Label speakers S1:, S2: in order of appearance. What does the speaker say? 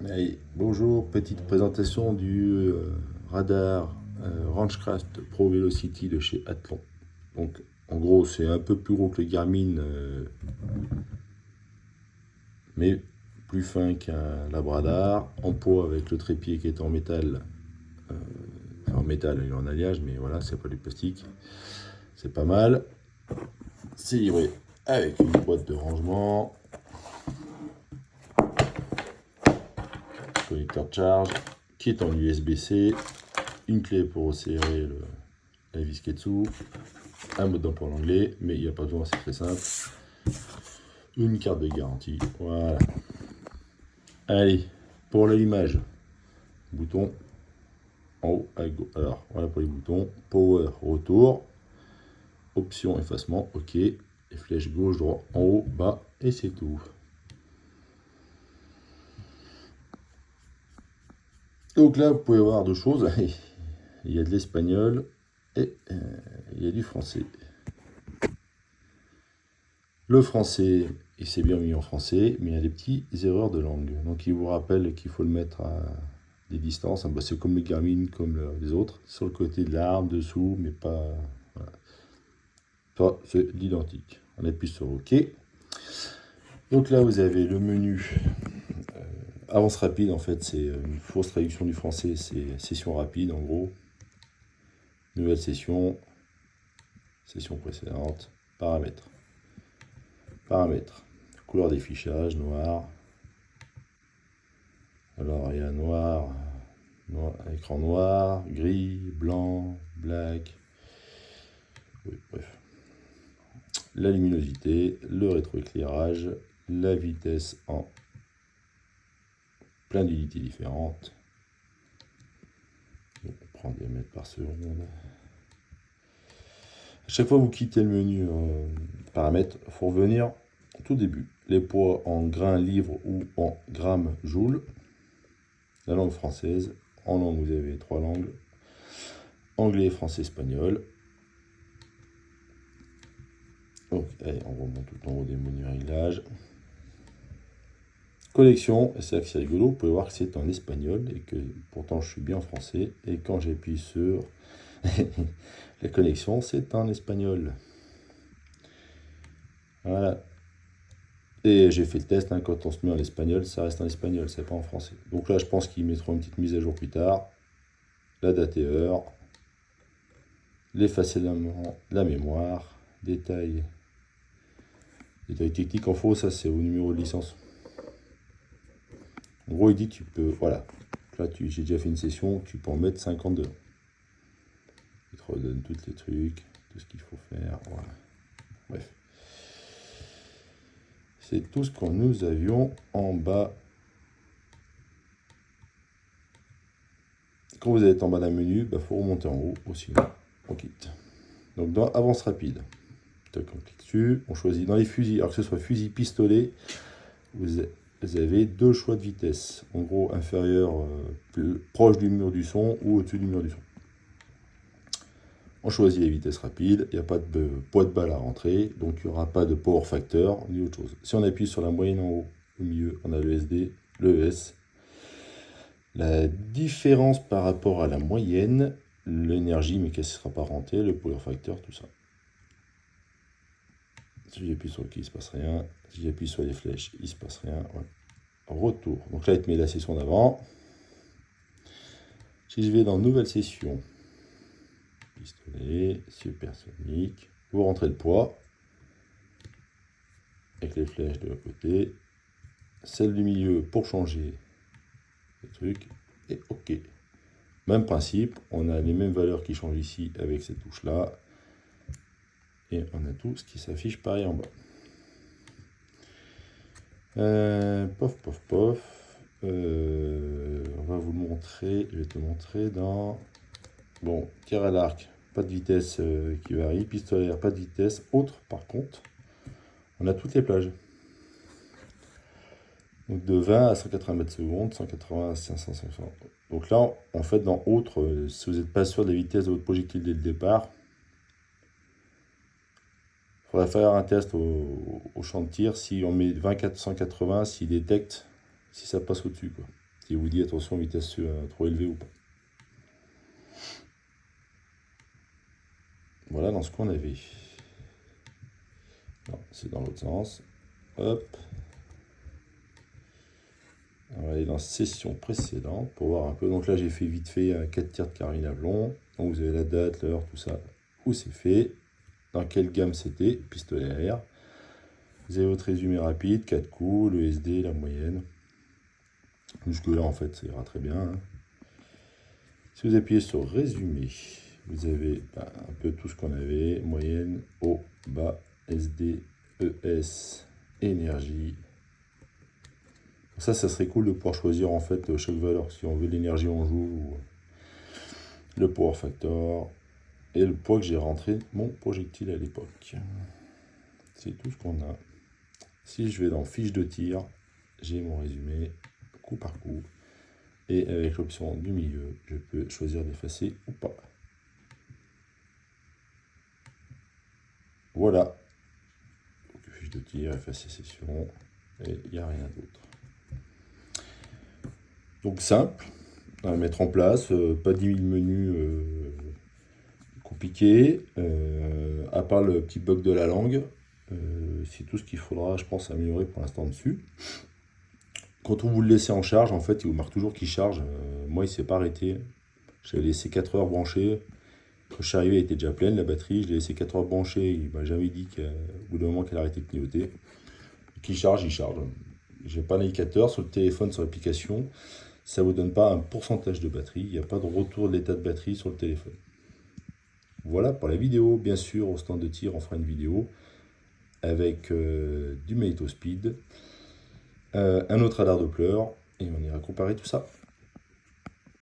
S1: Allez, bonjour, petite présentation du radar Ranchcraft Pro Velocity de chez Athlon. Donc, en gros, c'est un peu plus gros que le Garmin, mais plus fin qu'un Labradar, en poids avec le trépied qui est en métal. Enfin, en métal, il est en alliage, mais voilà, c'est pas du plastique. C'est pas mal. C'est livré avec une boîte de rangement, connecteur de charge, qui est en USB-C, une clé pour serrer la vis qui est dessous, un mode d'emploi en anglais, mais il n'y a pas besoin, c'est très simple. Une carte de garantie, voilà. Allez, pour l'allumage, bouton en haut à gauche. Alors, voilà pour les boutons. Power, retour. Option, effacement, ok. Les flèches gauche, droit, en haut, bas, et c'est tout. Donc là, vous pouvez voir deux choses. Il y a de l'espagnol et il y a du français. Le français, il s'est bien mis en français, mais il y a des petites erreurs de langue. Donc il vous rappelle qu'il faut le mettre à des distances. Bah, c'est comme les Garmin, comme les autres. Sur le côté de l'arme, dessous, mais pas... Voilà. Ça, c'est l'identique. On appuie sur OK. Donc là, vous avez le menu avance rapide. En fait, c'est une fausse traduction du français. C'est session rapide, en gros. Nouvelle session. Session précédente. Paramètres. Paramètres. Couleur des fichages, noir. Alors, il y a noir, écran noir, gris, blanc, black. Oui, bref. La luminosité, le rétroéclairage, la vitesse en plein d'unités différentes. On prend des mètres par seconde. À chaque fois que vous quittez le menu paramètres, il faut revenir au tout début. Les poids en grains livres ou en grammes joules. La langue française. En langue, vous avez 3 langues. Anglais, français, espagnol. Donc, allez, on remonte tout en haut des menus réglages. Collection, et c'est là que c'est rigolo, vous pouvez voir que c'est en espagnol et que pourtant je suis bien en français. Et quand j'appuie sur la connexion, c'est en espagnol. Voilà. Et j'ai fait le test, hein, quand on se met en espagnol, ça reste en espagnol, c'est pas en français. Donc là, je pense qu'ils mettront une petite mise à jour plus tard. La date et heure. L'effacer de la mémoire. Détail technique en faux, ça c'est au numéro de licence. En gros, il dit que tu peux, voilà. Là, j'ai déjà fait une session, tu peux en mettre 52. Il te redonne tous les trucs, tout ce qu'il faut faire, voilà. Bref. C'est tout ce que nous avions en bas. Quand vous êtes en bas d'un menu, il faut remonter en haut aussi. On quitte. Donc dans avance rapide, on clique dessus, on choisit dans les fusils, alors que ce soit fusil pistolet, vous avez deux choix de vitesse. En gros, inférieur, proche du mur du son ou au-dessus du mur du son. On choisit les vitesses rapides, il n'y a pas de poids de balle à rentrer, donc il n'y aura pas de power factor ni autre chose. Si on appuie sur la moyenne en haut, au milieu, on a le SD, le ES. La différence par rapport à la moyenne, l'énergie, mais qu'elle ne sera pas rentrée, le power factor, tout ça. Si j'appuie sur le key, il ne se passe rien. Si j'appuie sur les flèches, il ne se passe rien. Ouais. Retour. Donc là, il te met la session d'avant. Si je vais dans nouvelle session, pistolet, supersonique, vous rentrez le poids avec les flèches de l'autre côté, celle du milieu pour changer le truc, et OK. Même principe, on a les mêmes valeurs qui changent ici avec cette touche là, et on a tout ce qui s'affiche pareil en bas. Pof, pof, pof. On va vous le montrer, je vais te le montrer dans... Bon, tir à l'arc, pas de vitesse qui varie, pistolet, pas de vitesse. Autre, par contre, on a toutes les plages. Donc de 20 à 180 mètres secondes, 180 à 500, 500. Donc là, en fait, dans autre, si vous n'êtes pas sûr de la vitesse de votre projectile dès le départ, il faudrait faire un test au champ de tir. Si on met 20 180, s'il détecte, si ça passe au-dessus, quoi. qui vous dit attention vitesse trop élevée ou pas. Voilà dans ce qu'on avait. Non, c'est dans l'autre sens. Hop. On va aller dans la session précédente pour voir un peu. Donc là, j'ai fait vite fait 4 tirs de carabine à plomb. Donc vous avez la date, l'heure, tout ça, où c'est fait, dans quelle gamme c'était, pistolet à air. Vous avez votre résumé rapide, 4 coups, le SD, la moyenne. Jusque là, en fait, ça ira très bien. Hein. Si vous appuyez sur résumé, vous avez un peu tout ce qu'on avait, moyenne, haut, bas, SD, ES, énergie. Ça serait cool de pouvoir choisir en fait chaque valeur, si on veut l'énergie on joue, le power factor, et le poids que j'ai rentré mon projectile à l'époque. C'est tout ce qu'on a. Si je vais dans fiche de tir, j'ai mon résumé coup par coup, et avec l'option du milieu, je peux choisir d'effacer ou pas. Voilà. Donc, fiche de tir, effacer session, et il n'y a rien d'autre. Donc simple à mettre en place, pas 10 000 menus compliqués, à part le petit bug de la langue, c'est tout ce qu'il faudra, je pense, améliorer pour l'instant dessus. Quand on vous le laissez en charge, en fait, il vous marque toujours qu'il charge. Moi, il ne s'est pas arrêté. J'avais laissé 4 heures branché. Quand je suis arrivé, elle était déjà pleine, la batterie. Je l'ai laissé 4 heures branchée. Il m'a jamais dit qu'au bout d'un moment qu'elle arrêtait de clignoter. Qu'il charge, il charge. J'ai pas d'indicateur sur le téléphone, sur l'application. Ça ne vous donne pas un pourcentage de batterie. Il n'y a pas de retour de l'état de batterie sur le téléphone. Voilà pour la vidéo. Bien sûr, au stand de tir, on fera une vidéo avec du Magneto Speed, un autre radar Doppler, et on ira comparer tout ça.